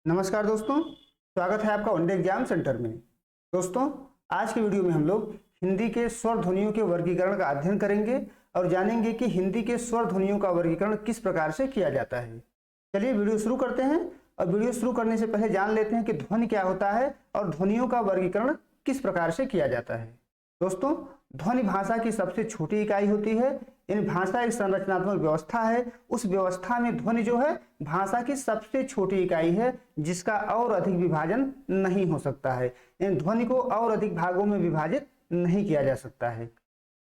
नमस्कार दोस्तों, स्वागत है आपका वनडे एग्जाम सेंटर में। दोस्तों, आज के वीडियो में हम लोग हिंदी के स्वर ध्वनियों के वर्गीकरण का अध्ययन करेंगे और जानेंगे कि हिंदी के स्वर ध्वनियों का वर्गीकरण किस प्रकार से किया जाता है। चलिए वीडियो शुरू करते हैं। और वीडियो शुरू करने से पहले जान लेते हैं कि ध्वनि क्या होता है और ध्वनियों का वर्गीकरण किस प्रकार से किया जाता है। दोस्तों, ध्वनि भाषा की सबसे छोटी इकाई होती है। इन भाषा एक संरचनात्मक व्यवस्था है। उस व्यवस्था में ध्वनि जो है भाषा की सबसे छोटी इकाई है, जिसका और अधिक विभाजन नहीं हो सकता है। इन ध्वनि को और अधिक भागों में विभाजित नहीं किया जा सकता है।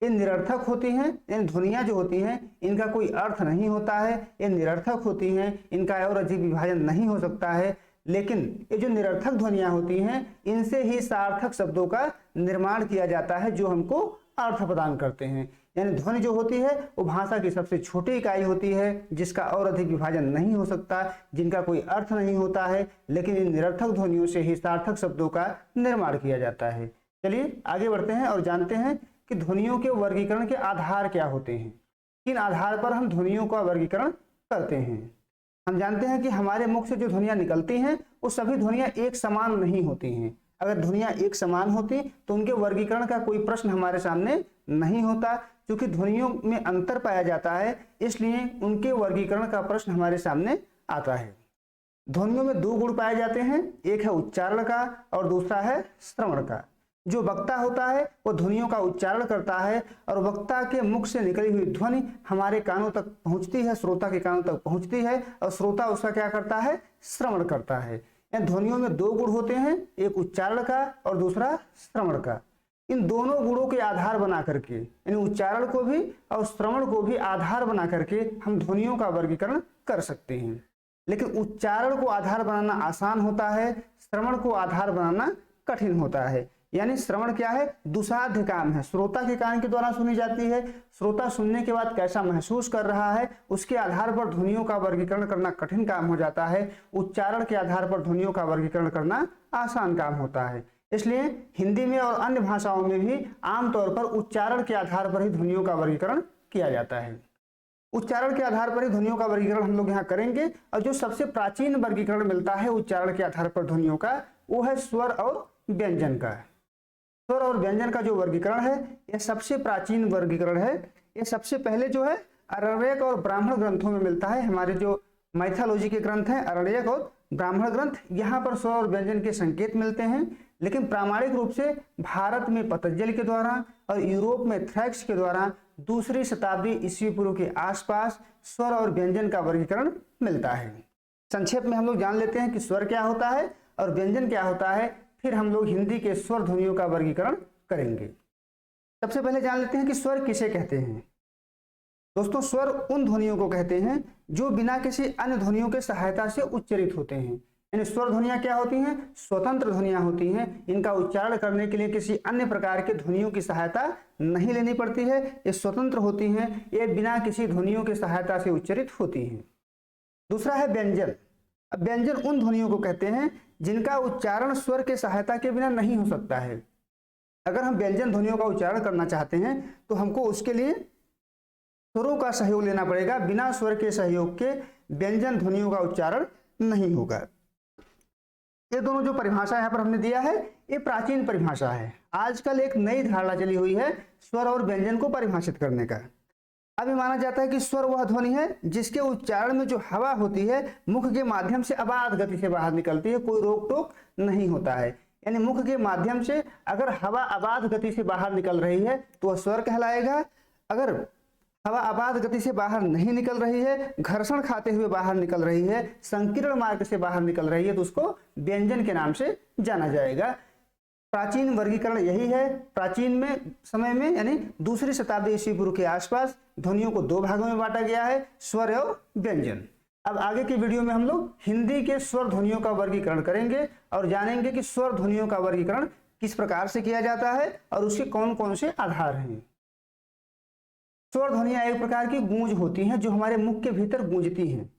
ये निरर्थक होती हैं। इन ध्वनियां जो होती हैं इनका कोई अर्थ नहीं होता है। ये निरर्थक होती हैं, इनका और अधिक विभाजन नहीं हो सकता है। लेकिन ये जो निरर्थक ध्वनियां होती हैं इनसे ही सार्थक शब्दों का निर्माण किया जाता है, जो हमको अर्थ प्रदान करते हैं। यानी ध्वनि जो होती है वो भाषा की सबसे छोटी इकाई होती है, जिसका और अधिक विभाजन नहीं हो सकता, जिनका कोई अर्थ नहीं होता है, लेकिन इन निरर्थक ध्वनियों से ही सार्थक शब्दों का निर्माण किया जाता है। चलिए आगे बढ़ते हैं और जानते हैं कि ध्वनियों के वर्गीकरण के आधार क्या होते हैं। किन आधार पर हम ध्वनियों का वर्गीकरण करते हैं। हम जानते हैं कि हमारे मुख से जो ध्वनियां निकलती हैं वो सभी ध्वनियां एक समान नहीं होती हैं। अगर ध्वनियां एक समान होती तो उनके वर्गीकरण का कोई प्रश्न हमारे सामने नहीं होता। क्योंकि ध्वनियों में अंतर पाया जाता है, इसलिए उनके वर्गीकरण का प्रश्न हमारे सामने आता है। ध्वनियों में दो गुण पाए जाते हैं, एक है उच्चारण का और दूसरा है श्रवण का। जो वक्ता होता है वो ध्वनियों का उच्चारण करता है और वक्ता के मुख से निकली हुई ध्वनि हमारे कानों तक पहुंचती है, श्रोता के कानों तक पहुंचती है और श्रोता उसका क्या करता है, श्रवण करता है। इन ध्वनियों में दो गुण होते हैं, एक उच्चारण का और दूसरा श्रवण का। इन दोनों गुणों के आधार बना करके, इन उच्चारण को भी और श्रवण को भी आधार बना करके हम ध्वनियों का वर्गीकरण कर सकते हैं। लेकिन उच्चारण को आधार बनाना आसान होता है, श्रवण को आधार बनाना कठिन होता है। यानी श्रवण क्या है, दुसाध्य काम है, श्रोता के कान के द्वारा सुनी जाती है। श्रोता सुनने के बाद कैसा महसूस कर रहा है उसके आधार पर ध्वनियों का वर्गीकरण करना कठिन काम हो जाता है। उच्चारण के आधार पर ध्वनियों का वर्गीकरण करना आसान काम होता है। इसलिए हिंदी में और अन्य भाषाओं में भी आमतौर पर उच्चारण के आधार पर ही ध्वनियों का वर्गीकरण किया जाता है। उच्चारण के आधार पर ही ध्वनियों का वर्गीकरण हम लोग यहाँ करेंगे। और जो सबसे प्राचीन वर्गीकरण मिलता है उच्चारण के आधार पर ध्वनियों का, वो है स्वर और व्यंजन का। स्वर और व्यंजन का जो वर्गीकरण है यह सबसे प्राचीन वर्गीकरण है। यह सबसे पहले जो है अरण्यक और ब्राह्मण ग्रंथों में मिलता है। हमारे जो माइथोलॉजी के ग्रंथ हैं अरण्यक और ब्राह्मण ग्रंथ, यहाँ पर स्वर और व्यंजन के संकेत मिलते हैं। लेकिन प्रामाणिक रूप से भारत में पतंजलि के द्वारा और यूरोप में थ्रैक्स के द्वारा दूसरी शताब्दी ईस्वी पूर्व के आसपास स्वर और व्यंजन का वर्गीकरण मिलता है। संक्षेप में हम लोग जान लेते हैं कि स्वर क्या होता है और व्यंजन क्या होता है, फिर हम लोग हिंदी के स्वर ध्वनियों का वर्गीकरण करेंगे। सबसे पहले जान लेते हैं कि स्वर किसे कहते हैं। दोस्तों, स्वर उन ध्वनियों को कहते हैं जो बिना किसी अन्य ध्वनियों के सहायता से उच्चरित होते हैं। यानी स्वर ध्वनियां क्या होती हैं, स्वतंत्र ध्वनियां होती हैं। इनका उच्चारण करने के लिए किसी अन्य प्रकार के ध्वनियों की सहायता नहीं लेनी पड़ती है। ये स्वतंत्र होती हैं, ये बिना किसी ध्वनियों की सहायता से उच्चरित होती हैं। दूसरा है व्यंजन। अब व्यंजन उन ध्वनियों को कहते हैं जिनका उच्चारण स्वर के सहायता के बिना नहीं हो सकता है। अगर हम व्यंजन ध्वनियों का उच्चारण करना चाहते हैं तो हमको उसके लिए स्वरों का सहयोग लेना पड़ेगा। बिना स्वर के सहयोग के व्यंजन ध्वनियों का उच्चारण नहीं होगा। ये दोनों जो परिभाषा यहाँ पर हमने दिया है ये प्राचीन परिभाषा है। आजकल एक नई धारणा चली हुई है स्वर और व्यंजन को परिभाषित करने का। अभी माना जाता है कि स्वर वह ध्वनि है जिसके उच्चारण में जो हवा होती है मुख के माध्यम से अबाध गति से बाहर निकलती है, कोई रोक टोक नहीं होता है। यानी मुख के माध्यम से अगर हवा अबाध गति से बाहर निकल रही है तो वह स्वर कहलाएगा। अगर हवा अबाध गति से बाहर नहीं निकल रही है, घर्षण खाते हुए बाहर निकल रही है, संकीर्ण मार्ग से बाहर निकल रही है, तो उसको व्यंजन के नाम से जाना जाएगा। प्राचीन वर्गीकरण यही है। प्राचीन में समय में यानी दूसरी शताब्दी ईस्वी पूर्व के आसपास ध्वनियों को दो भागों में बांटा गया है, स्वर और व्यंजन। अब आगे की वीडियो में हम लोग हिंदी के स्वर ध्वनियों का वर्गीकरण करेंगे और जानेंगे कि स्वर ध्वनियों का वर्गीकरण किस प्रकार से किया जाता है और उसके कौन कौन से आधार हैं। स्वर ध्वनियां एक प्रकार की गूंज होती हैं जो हमारे मुख के भीतर गूंजती हैं।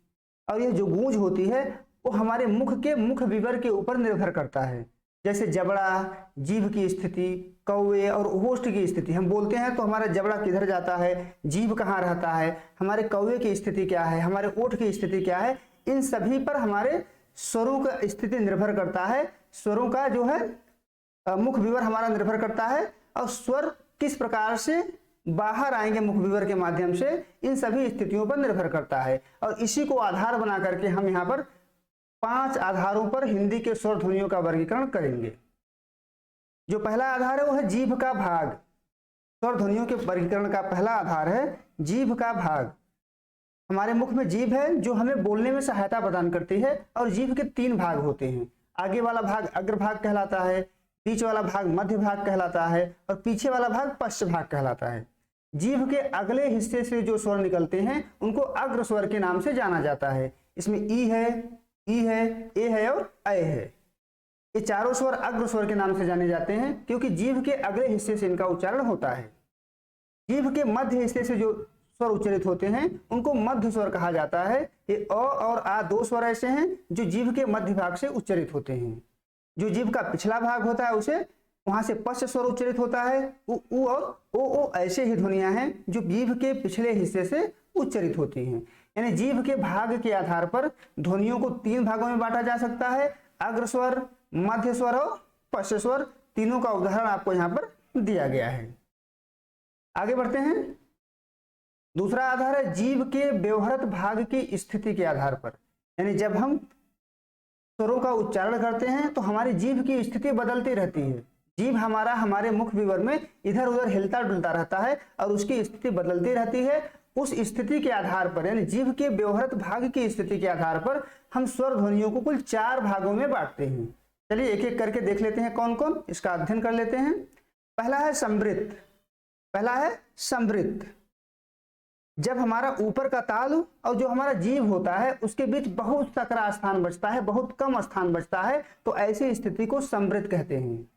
और यह जो गूंज होती है वो हमारे मुख के मुख विवर के ऊपर निर्भर करता है। जैसे जबड़ा, जीभ की स्थिति, कौवे और होष्ठ की स्थिति। हम बोलते हैं तो हमारा जबड़ा किधर जाता है, जीभ कहाँ रहता है, हमारे कौवे की स्थिति क्या है, हमारे ओठ की स्थिति क्या है, इन सभी पर हमारे स्वरों का स्थिति निर्भर करता है, स्वरों का जो है मुख विवर हमारा निर्भर करता है, और स्वर किस प्रकार से बाहर आएंगे मुख विवर के माध्यम से, इन सभी स्थितियों पर निर्भर करता है। और इसी को आधार बना करके हम यहाँ पर 5 आधारों पर हिंदी के स्वर ध्वनियों का वर्गीकरण करेंगे। जो पहला आधार है वो है जीभ का भाग। स्वर ध्वनियों के वर्गीकरण का पहला आधार है जीभ का भाग। हमारे मुख में जीभ है जो हमें बोलने में सहायता प्रदान करती है, और जीभ के 3 भाग होते हैं। आगे वाला भाग अग्र भाग कहलाता है, बीच वाला भाग मध्य भाग कहलाता है, और पीछे वाला भाग पश्च भाग कहलाता है। जीभ के अगले हिस्से से जो स्वर निकलते हैं उनको अग्र स्वर के नाम से जाना जाता है। इसमें ई है, ए है और ऐ है। ये चारों स्वर अग्र स्वर के नाम से जाने जाते हैं क्योंकि जीभ के अगले हिस्से से इनका उच्चारण होता है। जीभ के मध्य हिस्से से जो स्वर उच्चारित होते हैं उनको मध्य स्वर कहा जाता है। ये अ और आ 2 स्वर ऐसे हैं जो जीभ के मध्य भाग से उच्चारित होते हैं। जो जीभ का पिछला भाग होता है उसे वहां से पश्च स्वर उच्चारित होता है। उ और ओ ऐसे ही ध्वनियां हैं जो जीभ के पिछले हिस्से से उच्चारित होती हैं। यानी जीभ के भाग के आधार पर ध्वनियों को 3 भागों में बांटा जा सकता है, अग्र स्वर, मध्य स्वर और पश्च स्वर। तीनों का उदाहरण आपको यहाँ पर दिया गया है। आगे बढ़ते हैं। दूसरा आधार है जीभ के व्यवहृत भाग की स्थिति के आधार पर। यानी जब हम स्वरों का उच्चारण करते हैं तो हमारी जीभ की स्थिति बदलती रहती है। जीभ हमारा हमारे मुख विवर में इधर उधर हिलता डुलता रहता है और उसकी स्थिति बदलती रहती है। उस स्थिति के आधार पर यानी जीभ के व्यवहृत भाग की स्थिति के आधार पर हम स्वर ध्वनियों को कुल 4 भागों में बांटते हैं। चलिए एक एक करके देख लेते हैं कौन कौन, इसका अध्ययन कर लेते हैं। पहला है समृद्ध। पहला है समृद्ध। जब हमारा ऊपर का तालु और जो हमारा जीभ होता है उसके बीच बहुत सकरा स्थान बचता है, बहुत कम स्थान बचता है, तो ऐसी स्थिति को समृद्ध कहते हैं।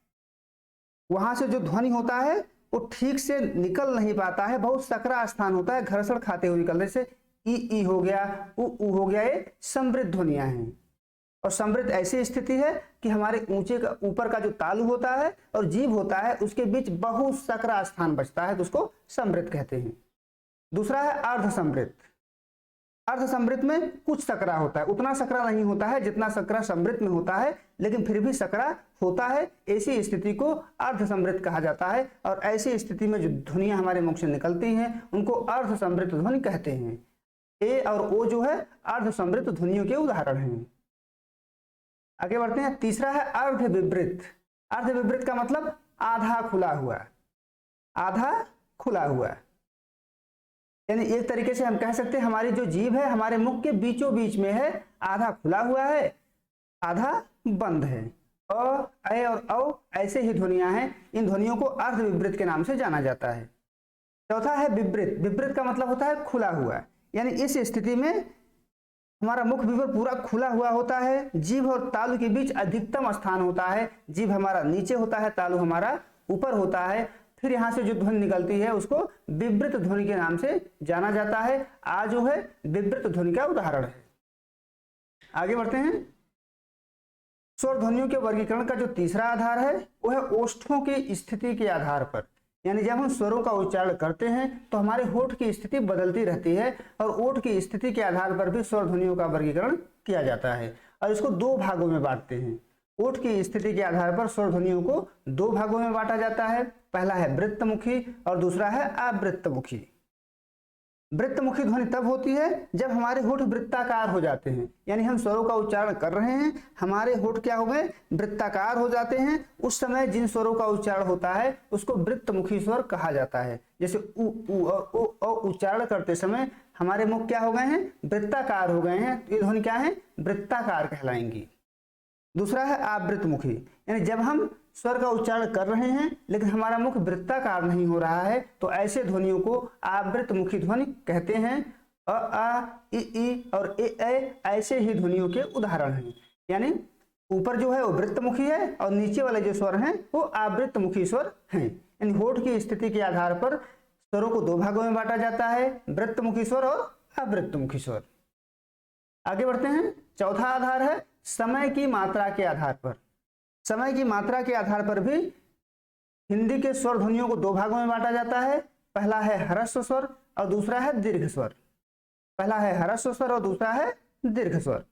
वहां से जो ध्वनि होता है वो ठीक से निकल नहीं पाता है, बहुत सकरा स्थान होता है, घर्षण खाते हुए निकलने से ई हो गया, उ हो गया, ये समृद्ध ध्वनियां हैं। और समृद्ध ऐसी स्थिति है कि हमारे ऊंचे का ऊपर का जो तालु होता है और जीभ होता है उसके बीच बहुत सकरा स्थान बचता है, तो उसको समृद्ध कहते हैं। दूसरा है अर्ध समृद्ध। अर्ध समृद्ध में कुछ सकरा होता है, उतना सकरा नहीं होता है जितना सकरा समृद्ध में होता है, लेकिन फिर भी सकरा होता है। ऐसी स्थिति को अर्ध समृद्ध कहा जाता है। और ऐसी स्थिति में जो ध्वनियां हमारे मुख से निकलती हैं उनको अर्ध समृद्ध ध्वनि कहते हैं। ए और ओ जो है अर्ध समृद्ध ध्वनियों के उदाहरण हैं। आगे बढ़ते हैं। तीसरा है अर्ध विवृत। अर्ध विवृत का मतलब आधा खुला हुआ, आधा खुला हुआ। यानी एक तरीके से हम कह सकते हैं हमारी जो जीभ है हमारे मुख के बीचों बीच में है, आधा खुला हुआ है, आधा बंद है। अ, ऐ और औ ऐसे ही ध्वनियां हैं। इन ध्वनियों को अर्ध विवृत के नाम से जाना जाता है। चौथा है विवृत। विवृत का मतलब होता है खुला हुआ। यानी इस स्थिति में हमारा मुख विवर पूरा खुला हुआ होता है, जीभ और तालु के बीच अधिकतम स्थान होता है। जीभ हमारा नीचे होता है, तालु हमारा ऊपर होता है। फिर यहाँ से जो ध्वनि निकलती है उसको विवृत ध्वनि के नाम से जाना जाता है। आ जो है विवृत ध्वनि का उदाहरण है। आगे बढ़ते हैं। स्वर ध्वनियों के वर्गीकरण का जो तीसरा आधार है वो है ओष्ठों की स्थिति के आधार पर। यानी जब हम स्वरों का उच्चारण करते हैं तो हमारे होठ की स्थिति बदलती रहती है, और ओठ की स्थिति के आधार पर भी स्वर ध्वनियों का वर्गीकरण किया जाता है। और इसको 2 भागों में बांटते हैं। ओठ की स्थिति के आधार पर स्वर ध्वनियों को 2 भागों में बांटा जाता है। पहला है वृत्तमुखी और दूसरा है आवृत्तमुखी। वृत्तमुखी ध्वनि तब होती है जब हमारे होठ वृत्ताकार हो जाते हैं। यानी हम स्वरों का उच्चारण कर रहे हैं, हमारे होठ क्या हो गए, वृत्ताकार हो जाते हैं। उस समय जिन स्वरों का उच्चारण होता है उसको वृत्तमुखी स्वर कहा जाता है। जैसे उ और ओ उच्चारण करते समय हमारे मुख क्या हो गए हैं, वृत्ताकार हो गए हैं, तो ये ध्वनि क्या है, वृत्ताकार कहलाएंगी। दूसरा है आवृत्तमुखी। यानी जब हम स्वर का उच्चारण कर रहे हैं लेकिन हमारा मुख वृत्ताकार नहीं हो रहा है तो ऐसे ध्वनियों को आवृत्तमुखी ध्वनि कहते हैं। अ, आ, ई और ए ऐसे ही ध्वनियों के उदाहरण हैं। यानी ऊपर जो है वो वृत्तमुखी है और नीचे वाले जो स्वर हैं वो आवृत्तमुखी स्वर हैं। यानी होठ की स्थिति के आधार पर स्वरों को 2 भागों में बांटा जाता है, वृत्तमुखी स्वर और आवृत्तमुखी स्वर। आगे बढ़ते हैं। चौथा आधार है समय की मात्रा के आधार पर। समय की मात्रा के आधार पर भी हिंदी के स्वर ध्वनियों को 2 भागों में बांटा जाता है। पहला है ह्रस्व स्वर और दूसरा है दीर्घ स्वर। पहला है ह्रस्व स्वर और दूसरा है दीर्घ स्वर।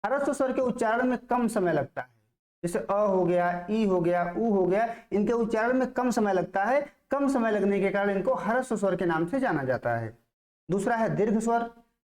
ह्रस्व स्वर के उच्चारण में कम समय लगता है। जैसे अ हो गया, ई हो गया, उ हो गया, इनके उच्चारण में कम समय लगता है। कम समय लगने के कारण इनको ह्रस्व स्वर के नाम से जाना जाता है। दूसरा है दीर्घ स्वर।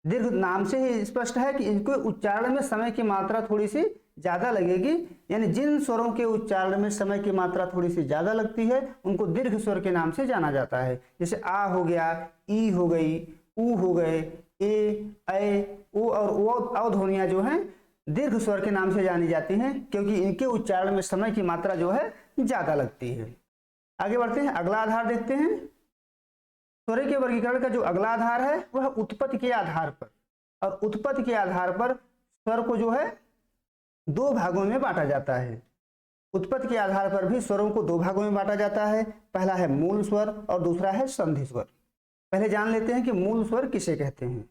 दीर्घ नाम से ही स्पष्ट है कि इनको उच्चारण में समय की मात्रा थोड़ी सी ज्यादा लगेगी, यानी जिन स्वरों के उच्चारण में समय की मात्रा थोड़ी सी ज्यादा लगती है उनको दीर्घ स्वर के नाम से जाना जाता है। जैसे आ हो गया, ई हो गई, उ हो गए, ए, ओ और औ ध्वनियां जो हैं दीर्घ स्वर के नाम से जानी जाती हैं, क्योंकि इनके उच्चारण में समय की मात्रा जो है ज्यादा लगती है। आगे बढ़ते हैं, अगला आधार देखते हैं। स्वर के वर्गीकरण का जो अगला आधार है वह उत्पत्ति के आधार पर, और उत्पत्ति के आधार पर स्वर को जो है दो भागों में बांटा जाता है। उत्पत्ति के आधार पर भी स्वरों को दो भागों में बांटा जाता है। पहला है मूल स्वर और दूसरा है संधि स्वर। पहले जान लेते हैं कि मूल स्वर किसे कहते हैं।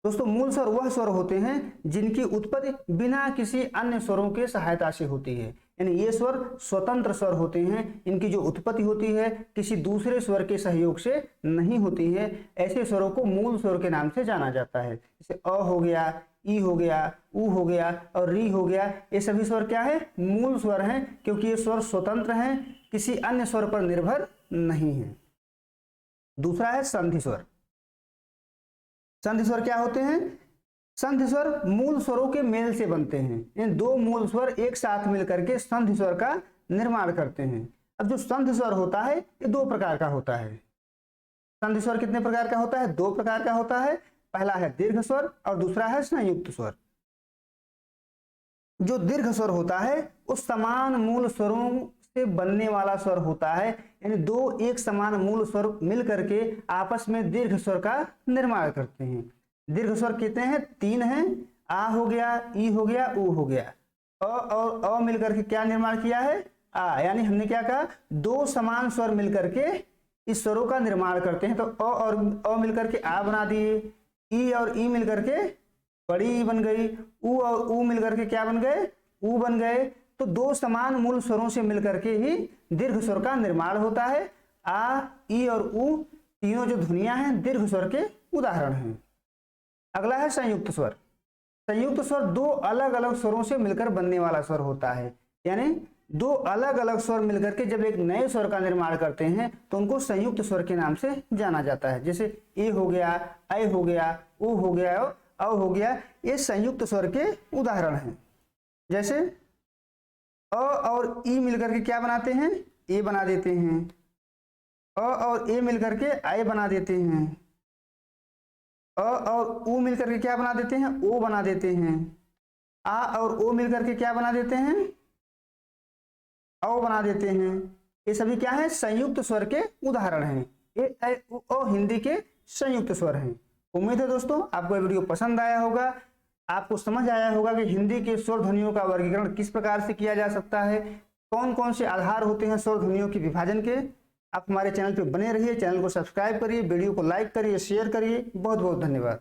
दोस्तों, मूल स्वर वह स्वर होते हैं जिनकी उत्पत्ति बिना किसी अन्य स्वरों के सहायता से होती है, यानी ये स्वर स्वतंत्र स्वर होते हैं। इनकी जो उत्पत्ति होती है किसी दूसरे स्वर के सहयोग से नहीं होती है। ऐसे स्वरों को मूल स्वर के नाम से जाना जाता है। जैसे अ हो गया, ई हो गया, उ हो गया और री हो गया, ये सभी स्वर क्या है? मूल स्वर हैं, क्योंकि ये स्वर स्वतंत्र हैं, किसी अन्य स्वर पर निर्भर नहीं है। दूसरा है संधि स्वर। संधि स्वर क्या होते हैं? संधि स्वर मूल स्वरों के मेल से बनते हैं। इन दो मूल स्वर एक साथ मिलकर के संधि स्वर का निर्माण करते हैं। अब जो संधि स्वर होता है ये दो प्रकार का होता है। संधि स्वर कितने प्रकार का होता है? दो प्रकार का होता है। पहला है दीर्घ स्वर और दूसरा है संयुक्त स्वर। जो दीर्घ स्वर होता है उस समान मूल स्वरों से बनने वाला स्वर होता है, यानी दो एक समान मूल स्वर मिलकर के आपस में दीर्घ स्वर का निर्माण करते हैं। दीर्घ स्वर कितने हैं? तीन हैं। आ हो गया, ई हो गया, उ हो गया। अ और अ मिलकर के क्या निर्माण किया है? आ, यानी हमने क्या कहा? दो समान स्वर मिलकर के इस स्वरों का निर्माण करते हैं। तो अ और अ मिलकर के आ बना दिए, ई और ई मिलकर के बड़ी ई बन गई, उ और उ मिलकर के क्या बन गए? उ बन गए। तो दो समान मूल स्वरों से मिलकर के ही दीर्घ स्वर का निर्माण होता है। आ, ई और उ तीनों जो ध्वनियां हैं दीर्घ स्वर के उदाहरण हैं। अगला है संयुक्त स्वर। संयुक्त स्वर दो अलग अलग स्वरों से मिलकर बनने वाला स्वर होता है, यानी दो अलग अलग स्वर मिलकर के जब एक नए स्वर का निर्माण करते हैं तो उनको संयुक्त स्वर के नाम से जाना जाता है। जैसे ए हो गया, ऐ हो गया, उ हो गया, औ हो गया, ये संयुक्त स्वर के उदाहरण हैं। जैसे अ और ई मिलकर के क्या बनाते हैं? ए बना देते हैं। अ और ए मिलकर के ऐ बना देते हैं। अ और उ मिलकर के क्या बना देते हैं? ओ बना देते हैं। आ और ओ मिलकर के क्या बना देते हैं? औ बना देते हैं। ये सभी क्या है? संयुक्त स्वर के उदाहरण हैं। ए ऐ उ ओ हिंदी के संयुक्त स्वर हैं। उम्मीद है दोस्तों आपको ये वीडियो पसंद आया होगा, आपको समझ आया होगा कि हिंदी के स्वर ध्वनियों का वर्गीकरण किस प्रकार से किया जा सकता है, कौन कौन से आधार होते हैं स्वर ध्वनियों के विभाजन के। आप हमारे चैनल पर बने रहिए, चैनल को सब्सक्राइब करिए, वीडियो को लाइक करिए, शेयर करिए। बहुत बहुत धन्यवाद।